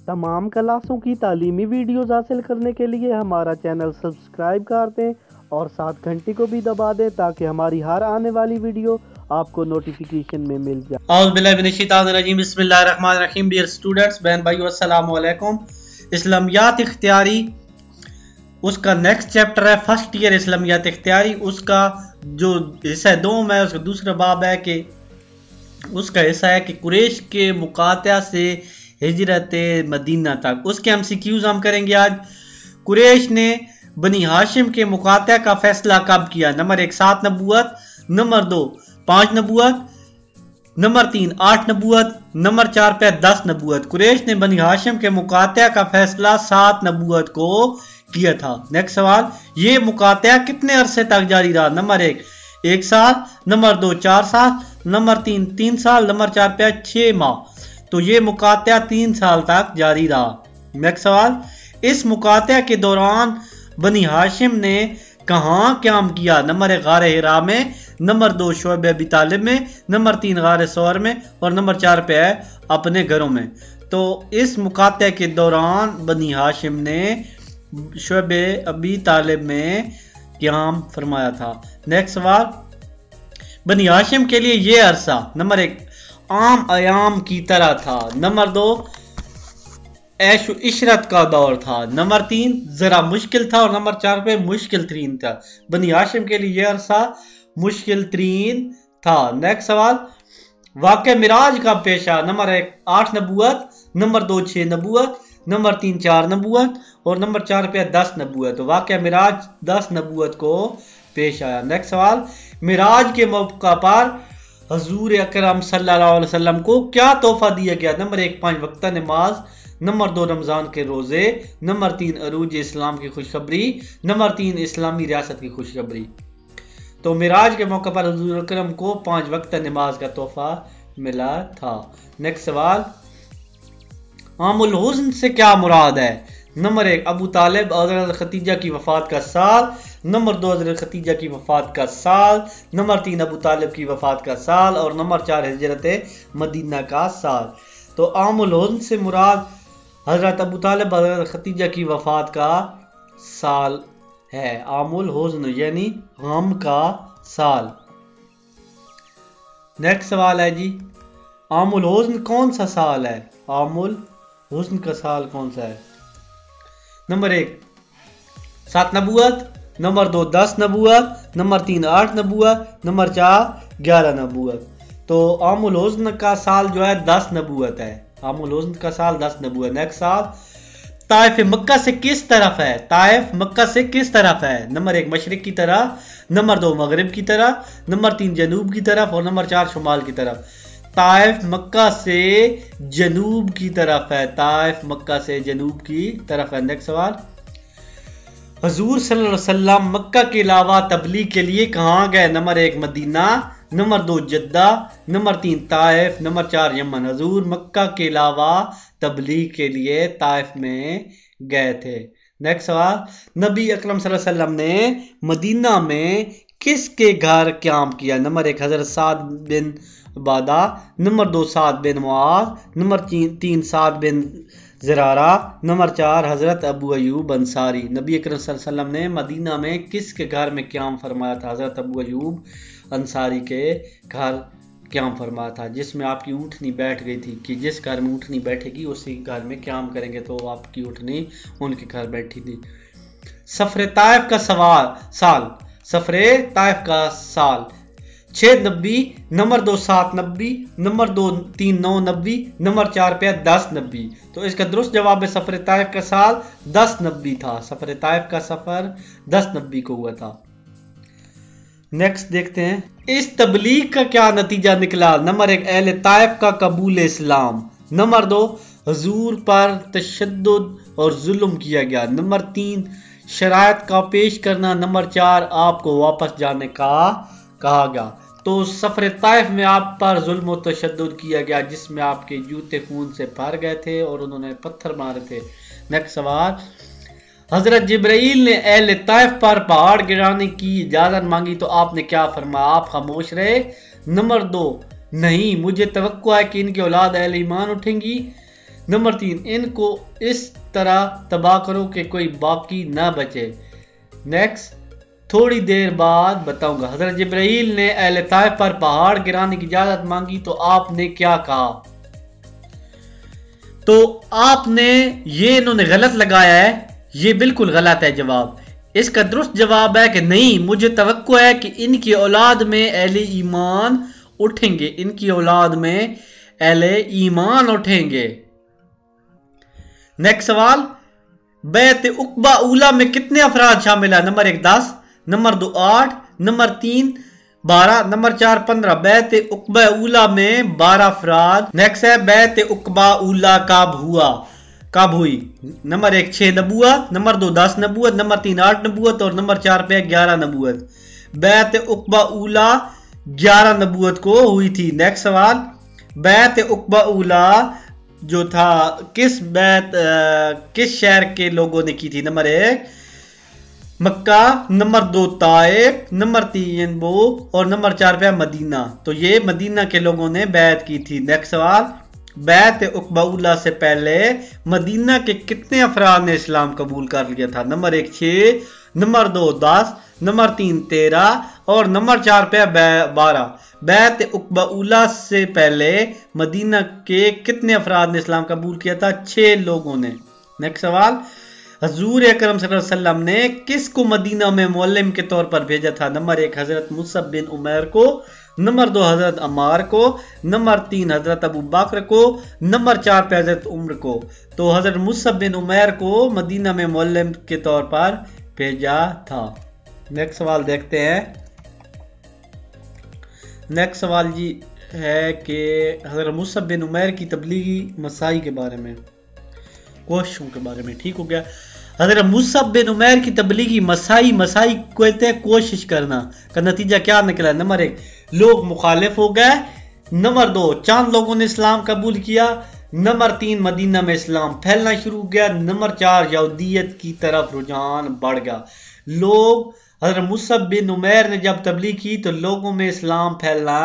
तमाम क्लासों की तालीमी वीडियोज़ हासिल करने के लिए हमारा चैनल सब्सक्राइब कर दें और साथ घंटी को भी दबा दें ताकि हमारी हर आने वाली वीडियो आपको नोटिफिकेशन में मिल जाए। औज़ु बिल्लाहि मिनश शैतानिर रजीम, बिस्मिल्लाहिर्रहमानिर्रहीम। डियर स्टूडेंट्स, बहन भाइयों, अस्सलामु अलैकुम। इस्लामियात इख्तियारी उसका नेक्स्ट चैप्टर है, फर्स्ट ईयर इस्लामियात इख्तियारी। उसका जो हिस्सा दोम है, उसका दूसरा बाब है कि उसका हिस्सा है कि कुरैश के मुकातिया से हिजरत मदीना तक। उसके MCQs हम करेंगे आज। कुरैश ने बनी हाशिम के मुकातिया का फैसला कब किया? नंबर 1 7 नबूवत, नंबर 2 5 नबूवत, नंबर 3 8 नबूवत, नंबर 4 पे 10 नबूवत। कुरैश ने बनी हाशिम के मुकातिया का फैसला 7 नबूवत को किया था। नेक्स्ट सवाल, ये मुकातिया कितने अरसे तक जारी रहा? नंबर 1 साल, नंबर 2 4 साल, नंबर 3 3 साल, नंबर 4 पे 6 माह। तो ये मुकातिया 3 साल तक जारी रहा। नेक्स्ट सवाल, इस मुकातिया के दौरान बनी हाशिम ने कहाँ क़याम किया? नंबर 1 गारे हिरा में, नंबर 2 शुअब अबी तालिब में, नंबर 3 गारे सौर में और नंबर 4 पे है अपने घरों में। तो इस मुकातिया के दौरान बनी हाशिम ने शुअब अबी तालिब में क़याम फरमाया था। नेक्स्ट सवाल, बनी हाशिम के लिए ये अरसा नंबर 1 आम अयाम की तरह था, नंबर 2 ऐश इशरत का दौर था, नंबर 3 जरा मुश्किल था और नंबर 4 पे मुश्किल तरीन था। बनी हाशिम के लिए यह अरसा मुश्किल तरीन था। नेक्स्ट सवाल, वाक़या मिराज का पेशा? नंबर 1 8 नबूवत, नंबर 2 6 नबूवत, नंबर 3 4 नबूवत और नंबर 4 पे 10 नबूवत। तो वाक़या मिराज 10 नबूवत को पेश आया। नेक्स्ट सवाल, मिराज के मौका पर हजूर अकरम सल्लल्लाहु अलैहि वसल्लम को क्या तोहफा दिया गया? नंबर 1 5 वक्त नमाज, नंबर 2 रमजान के रोजे, नंबर 3 अरूज इस्लाम की खुशखबरी, नंबर 3 इस्लामी रियासत की खुशखबरी। तो मिराज के मौके पर हजूर अकरम को 5 वक्त नमाज का तोहफा मिला था। नेक्स्ट सवाल, आमुल हुज़्न से क्या मुराद है? नंबर 1 अबू तालिब और हज़रत खदीजा की वफात का साल, नंबर 2 हज़रत खदीजा की वफात का साल, नंबर 3 अबू तालिब की वफात का साल और नंबर 4 हिजरत मदीना का साल। तो आमुल हुज़्न से मुराद हज़रत अबू तालिब और हज़रत खदीजा की वफात का साल है। आमुल हुज़्न यानी गम का साल। नेक्स्ट सवाल है जी, आमुल हुज़्न कौन सा साल है? आमुल हुज़्न का साल कौन सा है? नंबर 1 7 नबूवत, नंबर 2 10 नबूवत, नंबर 3 8 नबूवत, नंबर 4 11 नबूवत। तो आमुल हुज़्न का साल जो है 10 नबूवत है। आमुल हुज़्न का साल 10 नबूवत। नेक्स्ट साल, ताइफ मक्का से किस तरफ है? ताइफ मक्का से किस तरफ है? नंबर 1 मशरिक की तरफ, नंबर 2 मगरिब की तरफ, नंबर 3 जनूब की तरफ और नंबर 4 शुमाल की तरफ। ताइफ मक्का से जनूब की तरफ है। ताइफ मक्का से जनूब की तरफ है। नेक्स्ट सवाल, हजूर सल्लल्लाहु अलैहि वसल्लम मक्का के अलावा तबलीग के लिए कहाँ गए? Number 1 Medina, number 2 Jeddah, number 3 Taif, number 4 Yemen. हजूर मक्का के अलावा तबलीग के लिए ताइफ में गए थे। नेक्स्ट सवाल, नबी अकरम सल्लल्लाहु अलैहि वसल्लम ने मदीना में किसके घर क़याम किया? नंबर 1 हज़रत साद बिन उबादा, नंबर 2 साद बिन मुआज, नंबर 3 साद बिन ज़रारा, नंबर 4 हज़रत अबू अयूब अंसारी। नबी अकरम सल्लल्लाहु अलैहि वसल्लम ने मदीना में किसके घर में क़याम फरमाया था? हज़रत अबू अयूब अंसारी के घर क़याम फरमाया था, जिसमें आपकी ऊँटनी बैठ गई थी कि जिस घर में ऊँटनी बैठेगी उसी घर में क़याम करेंगे। तो आपकी ऊँटनी उनके घर बैठी थी। सफ़र ताइफ का साल, सफ़र ताइफ का साल 6 नब्बी, नंबर 2 7 नब्बी, नंबर 2 3 9 नब्बी, नंबर 4 पे 10 नब्बी। तो इसका दुरुस्त जवाब है सफ़र ताइफ का साल 10 नब्बी था। सफ़र ताइफ का सफ़र 10 नब्बी को हुआ था। नेक्स्ट देखते हैं, इस तबलीग का क्या नतीजा निकला? नंबर 1 अहले ताइफ का कबूल इस्लाम, नंबर 2 हुजूर पर तशद्दुद और जुल्म किया गया, नंबर 3 शराइत का पेश करना, नंबर 4 आपको वापस जाने का कहा गया। तो सफ़र ताइफ में आप पर जुल्म और तशद्दुद किया गया, जिसमें आपके जूते खून से भर गए थे और उन्होंने पत्थर मारे थे। नेक्स्ट सवाल, हजरत जिब्राइल ने अहले ताइफ पर पहाड़ गिराने की इजाजत मांगी तो आपने क्या फरमाया? आप खामोश रहे। नंबर 2 नहीं, मुझे तवक्को है कि इनकी औलाद अहले ईमान उठेंगी। نمبر 3 ان کو اس طرح تباہ کرو کہ کوئی باقی نہ بچے۔ نیکسٹ، تھوڑی دیر بعد بتاؤں گا۔ حضرت جبرائیل نے اہل طائف پر پہاڑ گرانے کی اجازت مانگی تو آپ نے کیا کہا؟ تو آپ نے یہ انہوں نے غلط لگایا ہے، یہ بالکل غلط ہے جواب۔ اس کا درست جواب ہے کہ نہیں، مجھے توقع ہے کہ ان کی اولاد میں اہل ایمان اٹھیں گے، ان کی اولاد میں اہل ایمان اٹھیں گے۔ نیکسٹ سوال، بیعت عقبہ اولیٰ میں کتنے افراد شامل ہیں؟ Number 1 10، number 2 8، number 3 12، number 4 15۔ بیعت عقبہ اولیٰ میں 12 افراد۔ نیکسٹ ہے بیعت عقبہ اولیٰ کب ہوئی؟ نمبر 1 6 نبوت، نمبر 2 10 نبوت، نمبر 3 8 نبوت اور نمبر 4 پہ 11 نبوت۔ بیعت عقبہ اولیٰ 11 نبوت کو ہوئی تھی۔ نیکسٹ سوال، بیعت عقبہ اولیٰ جو تھا کس شہر کے لوگوں نے کی تھی؟ نمبر 1 مکہ، نمبر 2 طائف، نمبر 3 بو اور نمبر 4 پہ مدینہ۔ تو یہ مدینہ کے لوگوں نے بیعت کی تھی۔ نیکسٹ سوال، بیعت عقبہ اولیٰ سے پہلے مدینہ کے کتنے افراد نے اسلام قبول کر لیا تھا؟ نمبر 1 6، نمبر 2 10، نمبر 3 13 اور نمبر 4 پہ 12۔ بیعت عقبہ اولیٰ سے پہلے مدینہ کے کتنے افراد نے اسلام قبول کیا تھا؟ 6 لوگوں نے۔ نیکسٹ سوال، حضور اکرم صلی اللہ علیہ وسلم نے کس کو مدینہ میں معلم کے طور پر بھیجا تھا؟ نمبر 1 حضرت مصعب بن عمیر کو، نمبر 2 حضرت عمار کو، نمبر 3 حضرت ابو بکر کو، نمبر 4 پہ حضرت عمر کو۔ تو حضرت مصعب بن عمیر کو مدینہ میں معلم کے طور پر بھیجا تھا۔ نیکسٹ سوال دیکھتے ہیں۔ نیکسٹ سوال جی ہے کہ حضرت مصعب بن عمیر کی تبلیغی مساعی کے بارے میں، کوششوں کے بارے میں۔ ٹھیک ہو گیا۔ حضرت مصعب بن عمیر کی تبلیغی مساعی کہتے ہیں کوشش کرنا کا نتیجہ کیا نکلا؟ نمبر 1 لوگ مخالف ہو گئے، نمبر 2 چند لوگوں نے اسلام قبول کیا، نمبر 3 مدینہ میں اسلام پھیلنا شروع ہو گیا، نمبر 4 یہودیت کی طرف رجحان بڑھ گیا۔ لوگ حضرت مصعب بن عمیر نے جب تبلیغ کی تو لوگوں میں اسلام پھیلنا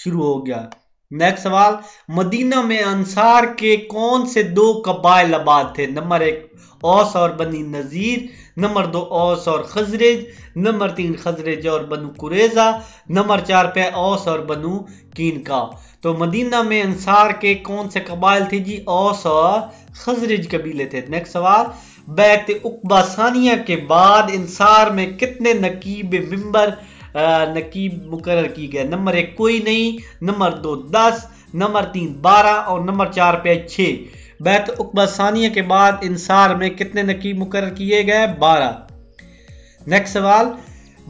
شروع ہو گیا۔ نیکسٹ سوال، مدینہ میں انصار کے کون سے 2 قبائل آباد تھے؟ نمبر 1 اوس اور بنی نذیر، نمبر 2 اوس اور خزرج، نمبر 3 خزرج اور بنو قریظہ، نمبر 4 پہ اوس اور بنو قینقاع۔ تو مدینہ میں انصار کے کون سے قبائل تھے جی؟ اوس اور خزرج قبیلے تھے۔ نیکسٹ سوال، بیعت عقبہ ثانیہ کے بعد انصار میں کتنے نقیب مقرر کی گئے؟ نمبر 1 کوئی نہیں، نمبر 2 10، نمبر 3 12 اور نمبر 4 پہ 6۔ بیعت عقبہ ثانیہ کے بعد انصار میں کتنے نقیب مقرر کیے گئے؟ 12۔ نیکسٹ سوال،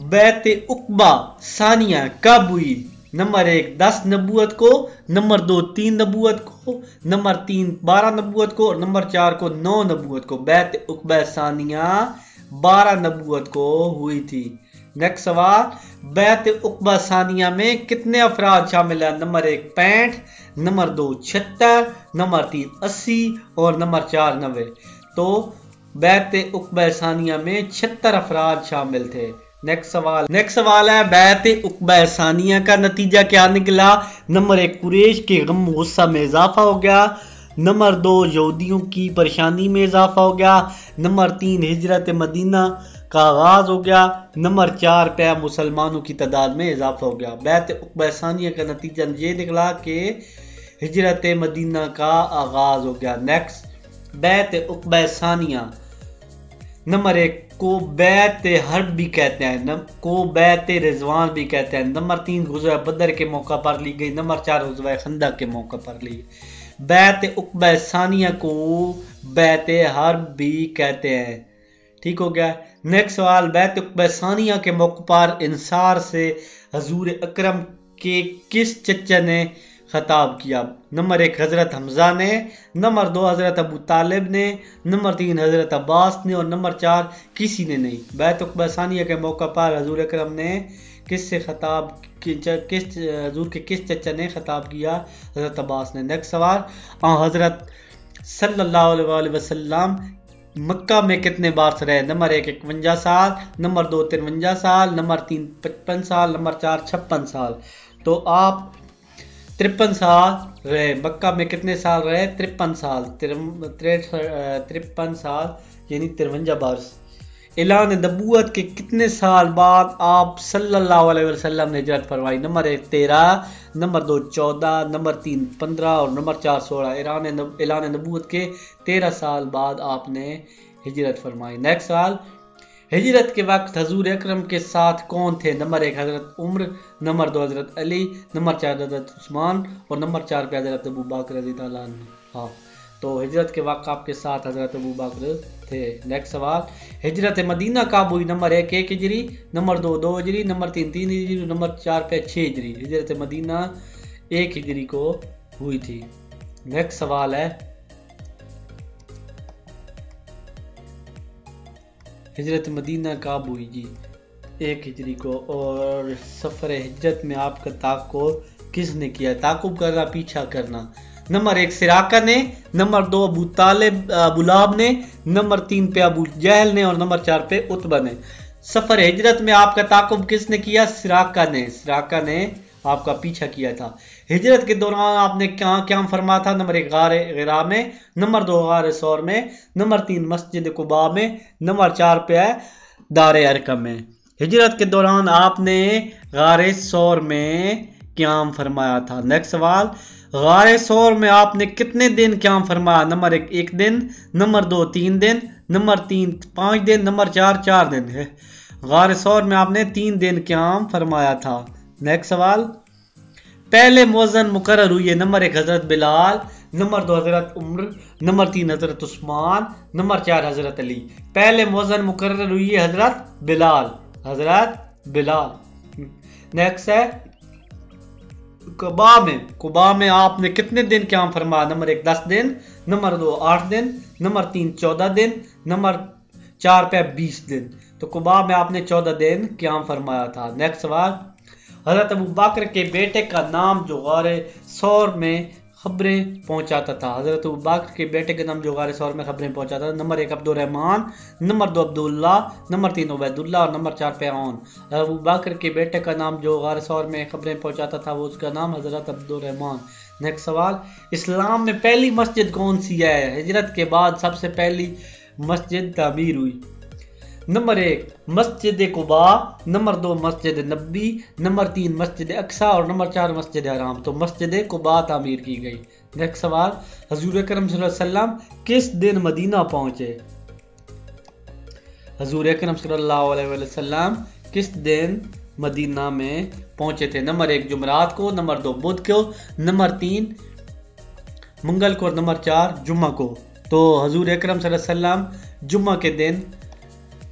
بیعت عقبہ ثانیہ کب ہوئی؟ نمبر 1 10 نبوت کو، نمبر 2 3 نبوت کو، نمبر 3 12 نبوت کو اور نمبر 4 کو 9 نبوت کو۔ بیعت عقبہ ثانیہ 12 نبوت کو ہوئی تھی۔ نیکسٹ سوال، بیعت عقبہ ثانیہ میں کتنے افراد شامل ہیں؟ نمبر 1 65، نمبر 2 76، نمبر 3 80 اور نمبر 4 90۔ تو بیعت عقبہ ثانیہ میں 76 افراد شامل تھے۔ نیکسٹ سوال ہے بیعت عقبہ ثانیہ کا نتیجہ کیا نکلا؟ نمبر 1 قریش کے غم غصہ میں اضافہ ہو گیا، نمبر 2 یہودیوں کی پریشانی میں اضافہ ہو گیا، نمبر 3 ہجرت مدینہ کا آغاز ہو گیا، نمبر 4 پہ مسلمانوں کی تعداد میں اضافہ ہو گیا۔ بیعت عقبہ ثانیہ کا نتیجہ یہ نکلا کہ ہجرت مدینہ کا آغاز ہو گیا۔ نیکسٹ، بیعت عقبہ ثانیہ نمبر 1 کو بیعت حرب بھی کہتے ہیں، کو بیعت رضوان بھی کہتے ہیں، نمبر 3 غزوہ بدر کے موقع پر لی گئی، نمبر 4 غزوہ خندق کے موقع پر لی گئی۔ بیعت عقبہ ثانیہ کو بیعت حرب بھی کہتے ہیں۔ ٹھیک ہو گیا۔ نیکسٹ سوال، بیعت عقبہ ثانیہ کے موقع پر انصار سے حضور اکرم کے کس چچا نے خطاب کیا؟ نمبر 1 حضرت حمزہ نے، نمبر 2 حضرت ابو طالب نے، نمبر 3 حضرت عباس نے اور نمبر 4 کسی نے نہیں۔ بیعت عقبہ ثانیہ کے موقع پر حضور اکرم نے کس سے خطاب حضور کے کس چچا نے خطاب کیا؟ حضرت عباس نے۔ نیکسٹ سوال، حضرت صلی اللہ علیہ وسلم مکہ میں کتنے برس رہے؟ نمبر 1 51 سال، نمبر 2 53 سال، نمبر 3 55 سال، نمبر 4 56 سال۔ تو آپ 53 साल रहे। मक्का में कितने साल रहे? 53 साल, 53 साल यानी 53 बरस। ऐलान नबूवत के कितने साल बाद आप सल्लल्लाहु अलैहि वसल्लम ने हिजरत फरमाई? नंबर 1 13, नंबर 2 14, नंबर 3 15 और नंबर 4 16। ऐलान नबूवत के 13 साल बाद आपने हिजरत फरमाई। नेक्स्ट सवाल, हिजरत के वक्त हजूर अकरम के साथ कौन थे? नंबर 1 हजरत उम्र, नंबर 2 हजरत अली, नंबर 4 हजरत उस्मान और नंबर 4 पे हजरत अबू बकर रज़ी अल्लाह अन्हु। हाँ, तो हिजरत के वक्त आपके साथ हजरत अबू बकर थे। नेक्स्ट सवाल, हिजरत मदीना कब हुई? नंबर 1 1 हिजरी, नंबर 2 2 हिजरी, नंबर 3 3 हिजरी, नंबर 4 पे 6 हिजरी। हिजरत मदीना 1 हिजरी को हुई थी। नेक्स्ट सवाल है, हिजरत मदीना कब हुई जी? 1 हिजरी को। और सफ़र हिजरत में आपका ताक़ुब किसने किया? ताक़ुब करना, पीछा करना। नंबर 1 सिराका ने, नंबर 2 अबू तालिब बुलाब ने, नंबर 3 पे अबू जहल ने और नंबर 4 पे उतबा ने। सफ़र हिजरत में आपका ताक़ुब किसने किया? सिराका ने। सिराका ने आपका पीछा किया था। हिजरत के दौरान आपने क्या फरमाया था? नंबर 1 गार गिरा में, नंबर 2 गार सौर में, नंबर 3 मस्जिद कुबा में, नंबर 4 पे है दार अरकम में। हिजरत के दौरान आपने गार सौर में क़याम फरमाया था। नेक्स्ट सवाल, गार सौर में आपने कितने दिन क़याम फरमाया? नंबर 1 1 दिन, नंबर 2 3 दिन, नंबर 3 5 दिन, नंबर 4 4 दिन है। गार सौर में आपने 3 दिन क़याम फरमाया था। नेक्स्ट सवाल, पहले मुअज्जिन मुकर्रर हुई है? नंबर 1 हजरत बिलाल, नंबर 2 हजरत उम्र, नंबर 3 हजरत उस्मान, नंबर 4 हजरत अली। पहले मुअज्जिन मुकर्रर हुई है हजरत बिलाल, हजरत बिलाल। नेक्स्ट है कुबा में आपने कितने दिन क़याम फरमाया? नंबर 1 10 दिन, नंबर 2 8 दिन, नंबर 3 14 दिन, नंबर 4 पे 20 दिन। तो कुबा में आपने 14 दिन क़याम फरमाया था। नेक्स्ट सवाल, हजरत अबू बकर के बेटे का नाम जो गार सौर में खबरें पहुंचाता था? हजरत अबू बकर के बेटे का नाम जो गार सौर में खबरें पहुंचाता था? Number 1 Abdurrahman, number 2 Abdullah, number 3 Ubaidullah और नंबर 4 पे औन। अबू बकर के बेटे का नाम जो गार सौर में खबरें पहुंचाता था वो उसका नाम हजरत अब्दुर्रहमान। नेक्स्ट सवाल, इस्लाम में पहली मस्जिद कौन सी है? हिजरत के बाद सबसे पहली मस्जिद तामीर हुई? नंबर 1 मस्जिद कुबा, नंबर 2 मस्जिद नबी, नंबर 3 मस्जिद अक्सा और नंबर 4 मस्जिद हराम। तो मस्जिद कुबा तामीर की गई। नेक्स्ट सवाल, हजूर अकरम सल्लल्लाहु अलैहि वसल्लम किस दिन मदीना पहुंचे? हजूर अकरम सल्लल्लाहु अलैहि वसल्लम किस दिन मदीना में पहुंचे थे? नंबर 1 जुमरात को, नंबर 2 बुध को, नंबर 3 मंगल को और नंबर 4 जुम्मा को। तो हजूर अकरम सल्लल्लाहु अलैहि वसल्लम जुम्मा के दिन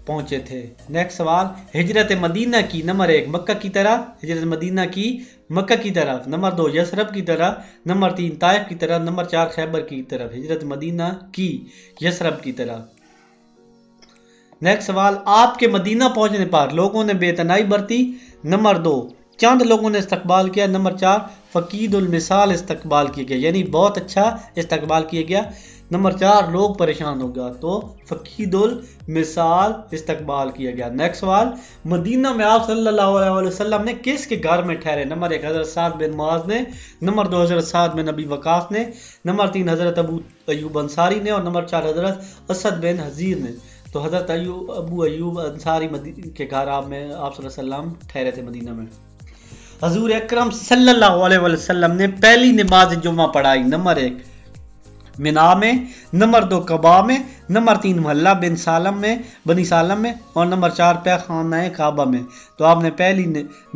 पहुंचे थे। नेक्स्ट सवाल, हिजरत मदीना की नंबर 1 मक्का की तरफ, हिजरत मदीना की मक्का की तरफ, नंबर 2 यसरब की तरफ, नंबर 3 ताइफ की तरफ, नंबर 4 खैबर की तरफ। हिजरत मदीना की यसरब की तरफ। नेक्स्ट सवाल, आपके मदीना पहुंचने पर लोगों ने बेतनाई बरती? नंबर 2 चंद लोगों ने इस्तकबाल किया, नंबर 4 फकीदुल मिसाल इस्तकबाल किया गया, यानी बहुत अच्छा इस्तकबाल किया गया, नंबर 4 लोग परेशान हो गया, तो फकीदुल मिसाल इस्तकबाल किया गया। नेक्स्ट सवाल, मदीना में आप सल्लल्लाहु अलैहि वसल्लम ने किसके घर में ठहरे? नंबर 1 हजरत साद बिन मुआज ने, नंबर 2 हजरत साद बिन नबी वकास ने, नंबर 3 हजरत अबू अयूब अंसारी ने और नंबर 4 हजरत असद बिन हजीर ने। तो हजरत अबू अयूब अंसारी के घर आप सल्लल्लाहु अलैहि वसल्लम ठहरे थे मदीना में। हजूर अकरम सल्लल्लाहु अलैहि वसल्लम ने पहली नमाज जुम्मा पढ़ाई? नंबर 1 मिना में, नंबर 2 कबा में, नंबर 3 मोहल्ला बिन सालम में बनी सालम में और नंबर 4 पे खाना काबा में। तो आपने पहली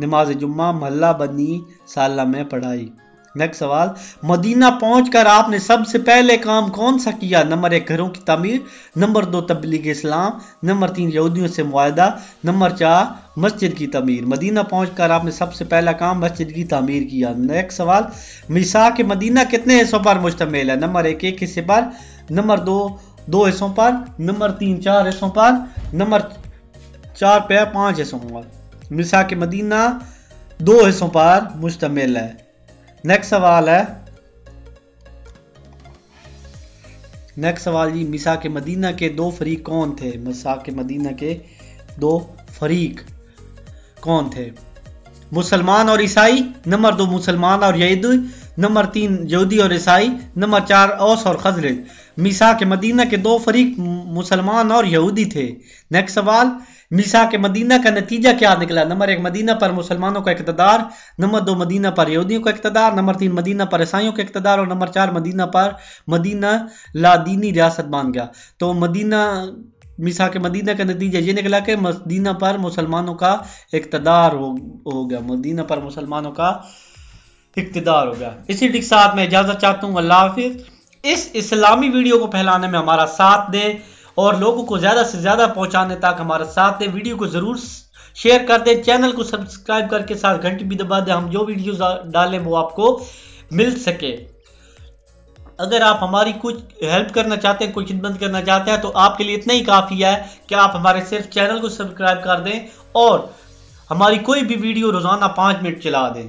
नमाज जुम्मा मोहल्ला बनी सालम में पढ़ाई। नेक्स्ट सवाल, मदीना पहुंचकर आपने सबसे पहले काम कौन सा किया? नंबर 1 घरों की तामीर, नंबर 2 तबलीग इस्लाम, नंबर 3 यहूदियों से मुआहदा, नंबर 4 मस्जिद की तामीर। मदीना पहुंचकर आपने सबसे पहला काम मस्जिद की तामीर किया। नेक्स्ट सवाल, मीसा के मदीना कितने हिस्सों पर मुश्तमिल है? नंबर 1 1 हिस्से पर, नंबर 2 2 हिस्सों पर, नंबर 3 4 हिस्सों पर, नंबर 4 पे 5 हिस्सों पर। मीसा के मदीना 2 हिस्सों पर मुश्तमिल है। नेक्स्ट सवाल है, नेक्स्ट सवाल जी, मिसा के मदीना के 2 फरीक कौन थे? मिसा के मदीना के 2 फरीक कौन थे? मुसलमान और ईसाई, नंबर 2 मुसलमान और यहूदी, नंबर 3 यहूदी और ईसाई, नंबर 4 औस और खजरज। मीसा के मदीना के 2 फरीक मुसलमान और यहूदी थे। नेक्स्ट सवाल, मीसा के मदीना का नतीजा क्या निकला? नंबर 1 मदीना पर मुसलमानों का इक़्तिदार, नंबर 2 मदीना पर यहूदियों का इक़्तिदार, नंबर 3 मदीना पर ईसाइयों का इक़्तिदार और नंबर 4 मदीना लादीनी रियासत बन गया। तो मीसा के मदीना का नतीजा ये निकला कि मदीना पर मुसलमानों का इक़्तिदार हो गया, मदीना पर मुसलमानों का इक़्तिदार हो गया। इसी के साथ मैं इजाज़त चाहता हूँ, अल्लाह हाफ़िज़। इस इस्लामी वीडियो को फैलाने में हमारा साथ दे और लोगों को ज़्यादा से ज़्यादा पहुँचाने तक हमारा साथ दे। वीडियो को ज़रूर शेयर कर दे, चैनल को सब्सक्राइब करके साथ घंटी भी दबा दे, हम जो वीडियो डालें वो आपको मिल सके। अगर आप हमारी कुछ हेल्प करना चाहते हैं, कोई खिदमत करना चाहते हैं, तो आपके लिए इतना ही काफ़ी है कि आप हमारे सिर्फ चैनल को सब्सक्राइब कर दें और हमारी कोई भी वीडियो रोज़ाना 5 मिनट चला दें।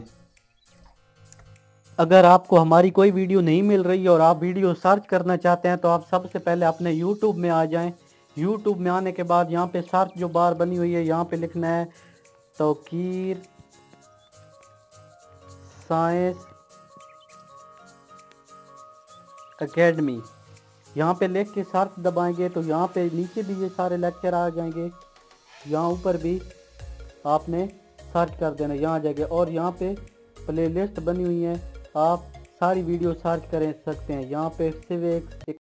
अगर आपको हमारी कोई वीडियो नहीं मिल रही है और आप वीडियो सर्च करना चाहते हैं, तो आप सबसे पहले अपने YouTube में आ जाएं। YouTube में आने के बाद यहाँ पे सर्च जो बार बनी हुई है, यहाँ पे लिखना है तौकीर साइंस एकेडमी। यहाँ पे लिख के सर्च दबाएंगे तो यहाँ पे नीचे भी ये सारे लेक्चर आ जाएंगे, यहाँ ऊपर भी आपने सर्च कर देना, यहाँ आ जाएगा और यहाँ पे प्लेलिस्ट बनी हुई है, आप सारी वीडियो सर्च कर सकते हैं। यहाँ पे सिर्फ एक